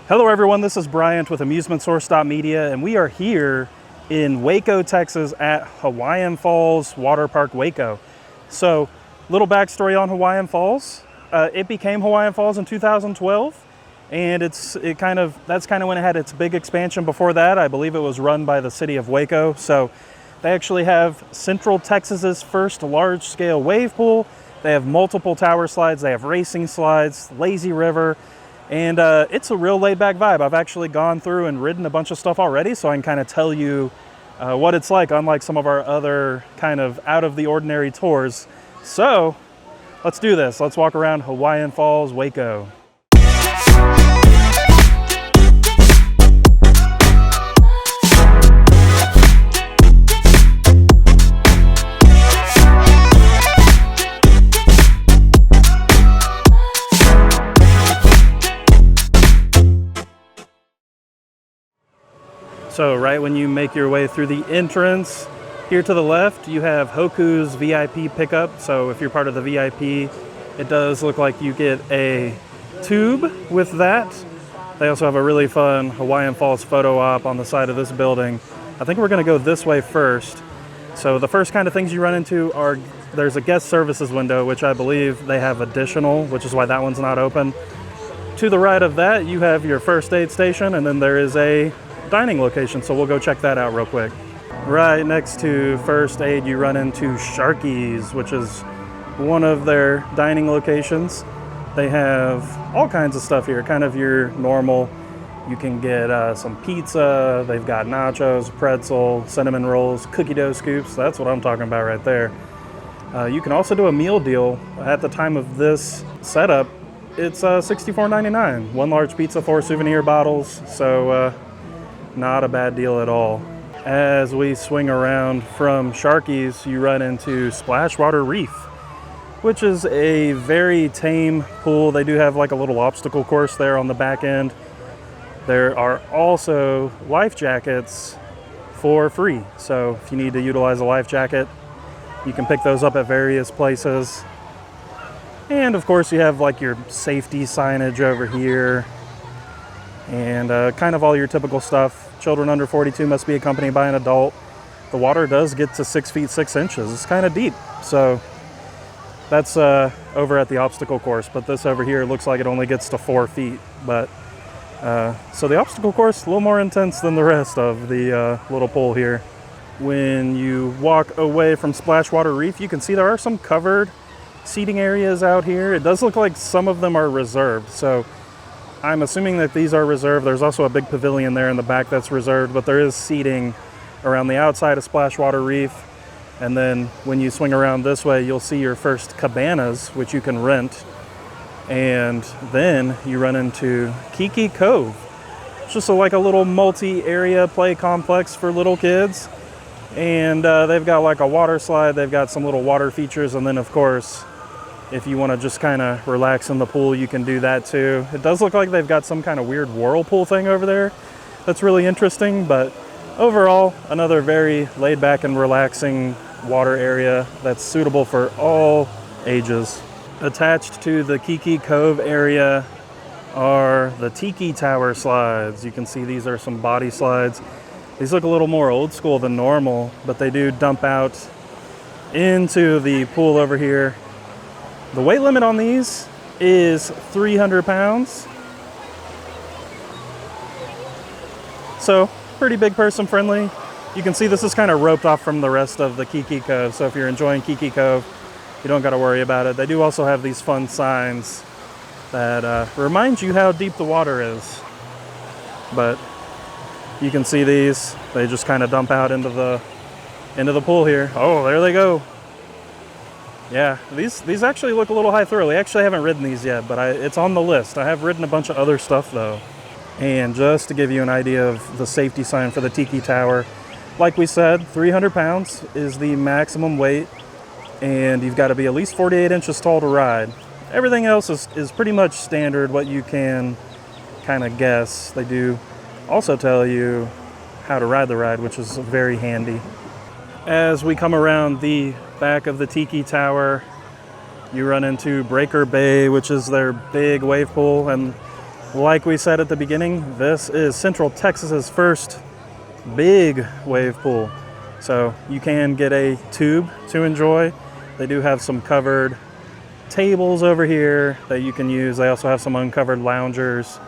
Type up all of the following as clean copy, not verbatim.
Hello everyone, this is Bryant with AmusementSource.media, and we are here in Waco, Texas at Hawaiian Falls Water Park, Waco. So, little backstory on Hawaiian Falls. It became Hawaiian Falls in 2012, and that's kind of when it had its big expansion. Before that, I believe it was run by the city of Waco. So, they actually have Central Texas's first large-scale wave pool. They have multiple tower slides, they have racing slides, lazy river, and it's a real laid-back vibe. I've actually gone through and ridden a bunch of stuff already, so I can kind of tell you what it's like, unlike some of our other kind of out-of-the-ordinary tours. So, let's do this. Let's walk around Hawaiian Falls, Waco. So right when you make your way through the entrance, here to the left, you have Hoku's VIP pickup. So if you're part of the VIP, it does look like you get a tube with that. They also have a really fun Hawaiian Falls photo op on the side of this building. I think we're gonna go this way first. So the first kind of things you run into are, there's a guest services window, which I believe they have additional, which is why that one's not open. To the right of that, you have your first aid station, and then there is a dining location, so we'll go check that out real quick. Right next to first aid, you run into Sharky's, which is one of their dining locations. They have all kinds of stuff here, kind of your normal. You can get some pizza, they've got nachos, pretzel, cinnamon rolls, cookie dough scoops. That's what I'm talking about right there. You can also do a meal deal. At the time of this setup, it's $64.99. One large pizza, 4 souvenir bottles, so not a bad deal at all. As we swing around from Sharky's, you run into Splashwater Reef, which is a very tame pool. They do have like a little obstacle course there on the back end. There are also life jackets for free. So if you need to utilize a life jacket, you can pick those up at various places. And of course you have like your safety signage over here and kind of all your typical stuff. Children under 42 must be accompanied by an adult. The water does get to 6 feet 6 inches. It's kind of deep. So that's over at the obstacle course, but this over here looks like it only gets to 4 feet. But so the obstacle course a little more intense than the rest of the little pool here. When you walk away from Splashwater Reef, you can see there are some covered seating areas out here. It does look like some of them are reserved. So I'm assuming that these are reserved. There's also a big pavilion there in the back that's reserved, but there is seating around the outside of Splashwater Reef. And then when you swing around this way, you'll see your first cabanas, which you can rent. And then you run into Kiki Cove. It's just like a little multi-area play complex for little kids. And they've got like a water slide, they've got some little water features, and then of course, if you want to just kind of relax in the pool, you can do that too. It does look like they've got some kind of weird whirlpool thing over there that's really interesting, but overall, another very laid back and relaxing water area that's suitable for all ages. Attached to the Kiki Cove area are the Tiki tower slides. You can see these are some body slides. These look a little more old school than normal, but they do dump out into the pool over here. The weight limit on these is 300 pounds. So, pretty big person friendly. You can see this is kind of roped off from the rest of the Kiki Cove. So if you're enjoying Kiki Cove, you don't got to worry about it. They do also have these fun signs that remind you how deep the water is. But you can see these. They just kind of dump out into the pool here. Oh, there they go. Yeah, these actually look a little high thrill. I actually haven't ridden these yet, but it's on the list. I have ridden a bunch of other stuff though. And just to give you an idea of the safety sign for the Tiki Tower, like we said, 300 pounds is the maximum weight, and you've got to be at least 48 inches tall to ride. Everything else is pretty much standard, what you can kind of guess. They do also tell you how to ride the ride, which is very handy. As we come around the back of the Tiki Tower, you run into Breaker Bay, which is their big wave pool, and Like we said at the beginning, this is Central Texas's first big wave pool. So you can get a tube to enjoy. They do have some covered tables over here that you can use. They also have some uncovered loungers,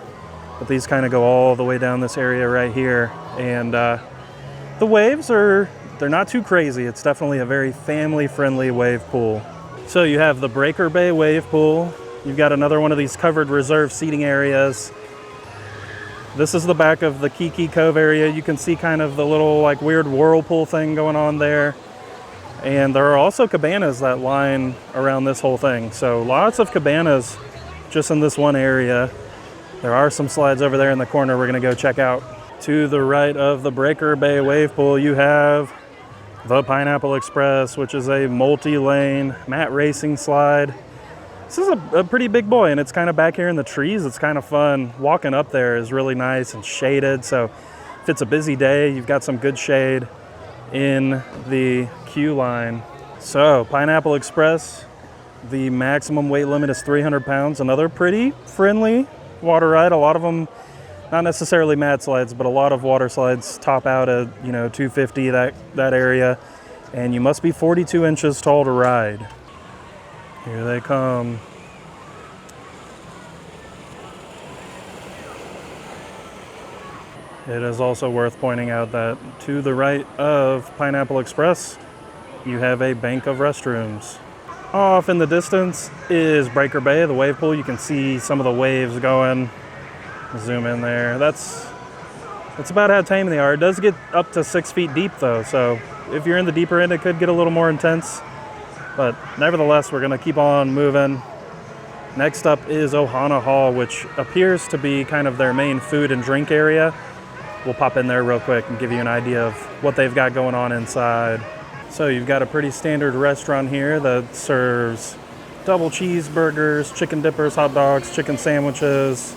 but these kind of go all the way down this area right here. And the waves they're not too crazy. It's definitely a very family-friendly wave pool. So you have the Breaker Bay wave pool. You've got another one of these covered reserve seating areas. This is the back of the Kiki Cove area. You can see kind of the little like weird whirlpool thing going on there. And there are also cabanas that line around this whole thing. So lots of cabanas just in this one area. There are some slides over there in the corner we're gonna go check out. To the right of the Breaker Bay wave pool, you have the Pineapple Express, which is a multi-lane mat racing slide. This is a pretty big boy, and it's kind of back here in the trees. It's kind of fun. Walking up there is really nice and shaded. So if it's a busy day, you've got some good shade in the queue line. So Pineapple Express, the maximum weight limit is 300 pounds. Another pretty friendly water ride. A lot of them, not necessarily mat slides, but a lot of water slides top out at 250, that area. And you must be 42 inches tall to ride. Here they come. It is also worth pointing out that to the right of Pineapple Express, you have a bank of restrooms. Off in the distance is Breaker Bay, the wave pool. You can see some of the waves going. Zoom in there. That's about how tame they are. It does get up to 6 feet deep though, so if you're in the deeper end, it could get a little more intense. But nevertheless, we're gonna keep on moving. Next up is Ohana Hall, which appears to be kind of their main food and drink area. We'll pop in there real quick and give you an idea of what they've got going on inside. So you've got a pretty standard restaurant here that serves double cheeseburgers, chicken dippers, hot dogs, chicken sandwiches.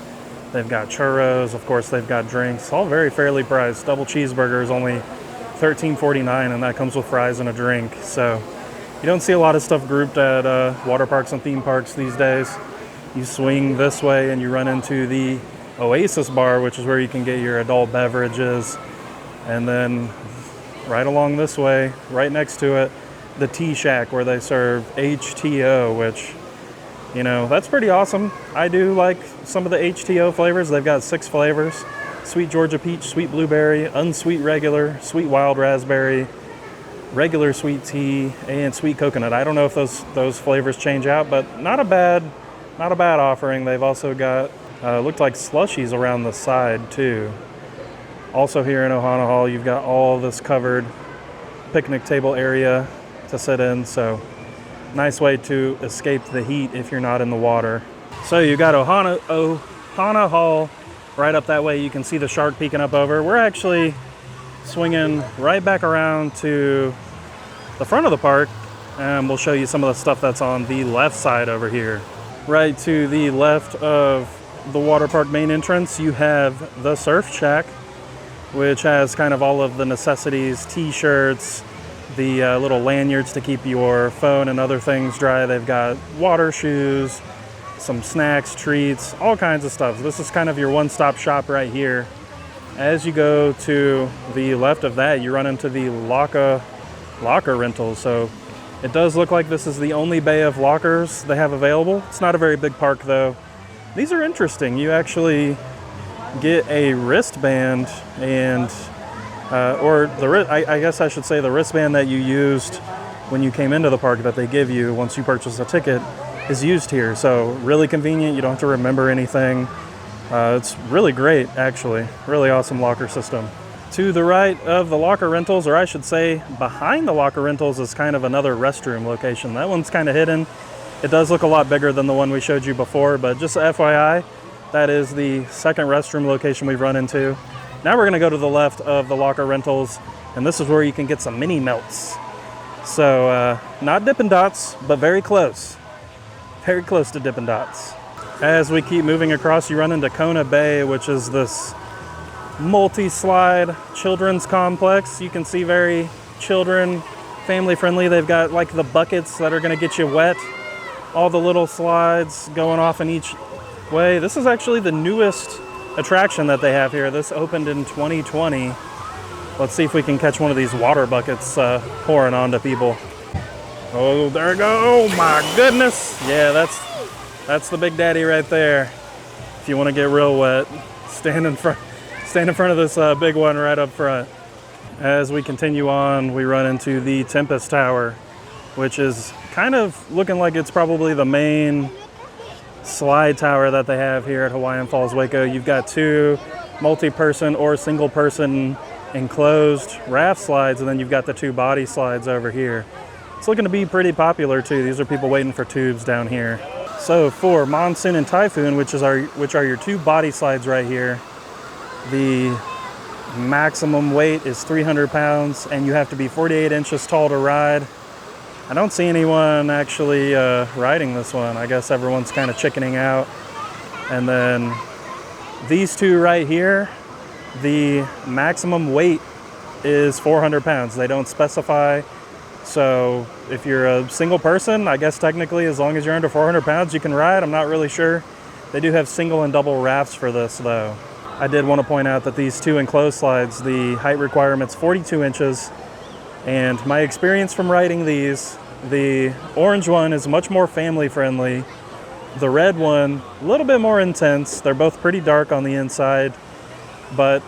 They've got churros, of course they've got drinks, all very fairly priced. Double cheeseburger is only $13.49, and that comes with fries and a drink. So you don't see a lot of stuff grouped at water parks and theme parks these days. You swing this way and you run into the Oasis bar, which is where you can get your adult beverages. And then right along this way, right next to it, the Tea Shack, where they serve HTO, which, that's pretty awesome. I do like some of the HTO flavors. They've got 6 flavors: sweet Georgia peach, sweet blueberry, unsweet regular, sweet wild raspberry, regular sweet tea, and sweet coconut. I don't know if those flavors change out, but not a bad offering. They've also got looked like slushies around the side too. Also here in Ohana Hall, you've got all this covered picnic table area to sit in, so nice way to escape the heat if you're not in the water. So you got Ohana Hall right up that way. You can see the shark peeking up over. We're actually swinging right back around to the front of the park, and we'll show you some of the stuff that's on the left side over here. Right to the left of the water park main entrance, you have the Surf Shack, which has kind of all of the necessities: t-shirts, the little lanyards to keep your phone and other things dry. They've got water shoes, some snacks, treats, all kinds of stuff. This is kind of your one-stop shop right here. As you go to the left of that, you run into the locker rentals. So it does look like this is the only bay of lockers they have available. It's not a very big park though. These are interesting. You actually get a wristband and I guess I should say the wristband that you used when you came into the park that they give you once you purchase a ticket is used here. So really convenient. You don't have to remember anything. It's really great, actually. Really awesome locker system. To the right of the locker rentals, or I should say behind the locker rentals, is kind of another restroom location. That one's kind of hidden. It does look a lot bigger than the one we showed you before, but just FYI, that is the second restroom location we've run into. Now we're gonna go to the left of the locker rentals, and this is where you can get some mini melts. So not Dippin' Dots, but very close. Very close to Dippin' Dots. As we keep moving across, you run into Kona Bay, which is this multi-slide children's complex. You can see very children, family friendly. They've got like the buckets that are gonna get you wet. All the little slides going off in each Way. This is actually the newest attraction that they have here. This opened in 2020. Let's see if we can catch one of these water buckets pouring onto people. Oh, there we go. Oh my goodness. Yeah, that's the Big Daddy right there. If you want to get real wet, stand in front of this big one right up front. As we continue on, we run into the Tempest Tower, which is kind of looking like it's probably the main slide tower that they have here at Hawaiian Falls Waco. You've got two multi-person or single-person enclosed raft slides, and then you've got the two body slides over here. It's looking to be pretty popular too. These are people waiting for tubes down here. So for Monsoon and Typhoon, which are your two body slides right here, the maximum weight is 300 pounds, and you have to be 48 inches tall to ride. I don't see anyone actually riding this one. I guess everyone's kind of chickening out. And then these two right here, the maximum weight is 400 pounds. They don't specify. So if you're a single person, I guess technically as long as you're under 400 pounds, you can ride. I'm not really sure. They do have single and double rafts for this though. I did want to point out that these two enclosed slides, the height requirement's 42 inches. And my experience from riding these, the orange one is much more family friendly. The red one, a little bit more intense. They're both pretty dark on the inside, but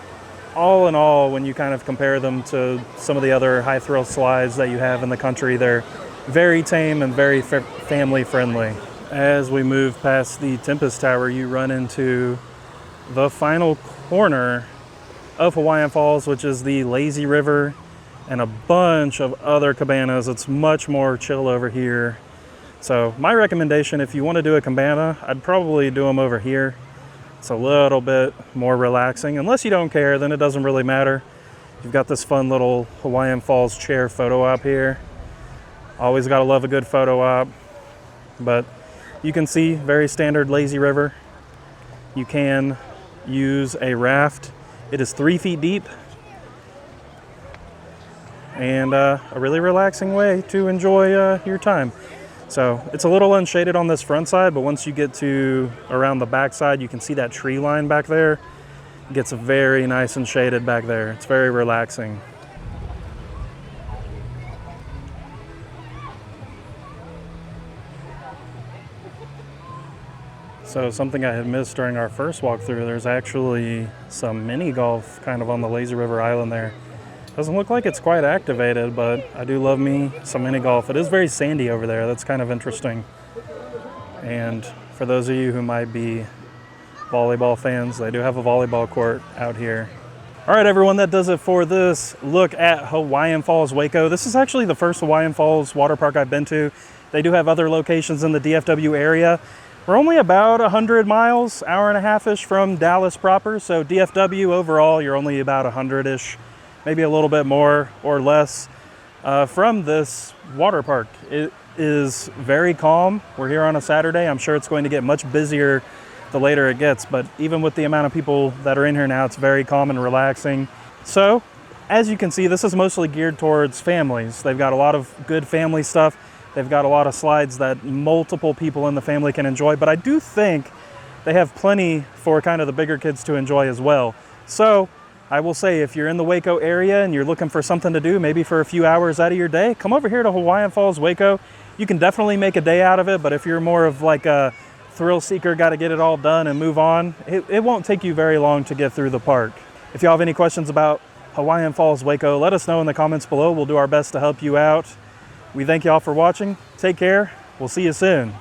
all in all, when you kind of compare them to some of the other high thrill slides that you have in the country, they're very tame and very family friendly. As we move past the Tempest Tower, you run into the final corner of Hawaiian Falls, which is the Lazy River and a bunch of other cabanas. It's much more chill over here. So my recommendation, if you want to do a cabana, I'd probably do them over here. It's a little bit more relaxing. Unless you don't care, then it doesn't really matter. You've got this fun little Hawaiian Falls chair photo op here. Always gotta love a good photo op. But you can see, very standard lazy river. You can use a raft. It is 3 feet deep. And a really relaxing way to enjoy your time. So it's a little unshaded on this front side, but once you get to around the back side, you can see that tree line back there. It gets very nice and shaded back there. It's very relaxing. So something I had missed during our first walkthrough, there's actually some mini golf kind of on the Lazy River Island there. Doesn't look like it's quite activated, but I do love me some mini golf. It is very sandy over there. That's kind of interesting. And for those of you who might be volleyball fans, they do have a volleyball court out here. All right, everyone, that does it for this look at Hawaiian Falls Waco. This is actually the first Hawaiian Falls water park I've been to. They do have other locations in the DFW area. We're only about 100 miles, hour and a half-ish from Dallas proper. So DFW overall, you're only about 100-ish. Maybe a little bit more or less from this water park. It is very calm. We're here on a Saturday. I'm sure it's going to get much busier the later it gets, but even with the amount of people that are in here now, it's very calm and relaxing. So, as you can see, this is mostly geared towards families. They've got a lot of good family stuff. They've got a lot of slides that multiple people in the family can enjoy, but I do think they have plenty for kind of the bigger kids to enjoy as well. So, I will say, if you're in the Waco area and you're looking for something to do, maybe for a few hours out of your day, come over here to Hawaiian Falls Waco. You can definitely make a day out of it, but if you're more of like a thrill seeker, got to get it all done and move on, it won't take you very long to get through the park. If y'all have any questions about Hawaiian Falls Waco, let us know in the comments below. We'll do our best to help you out. We thank y'all for watching. Take care. We'll see you soon.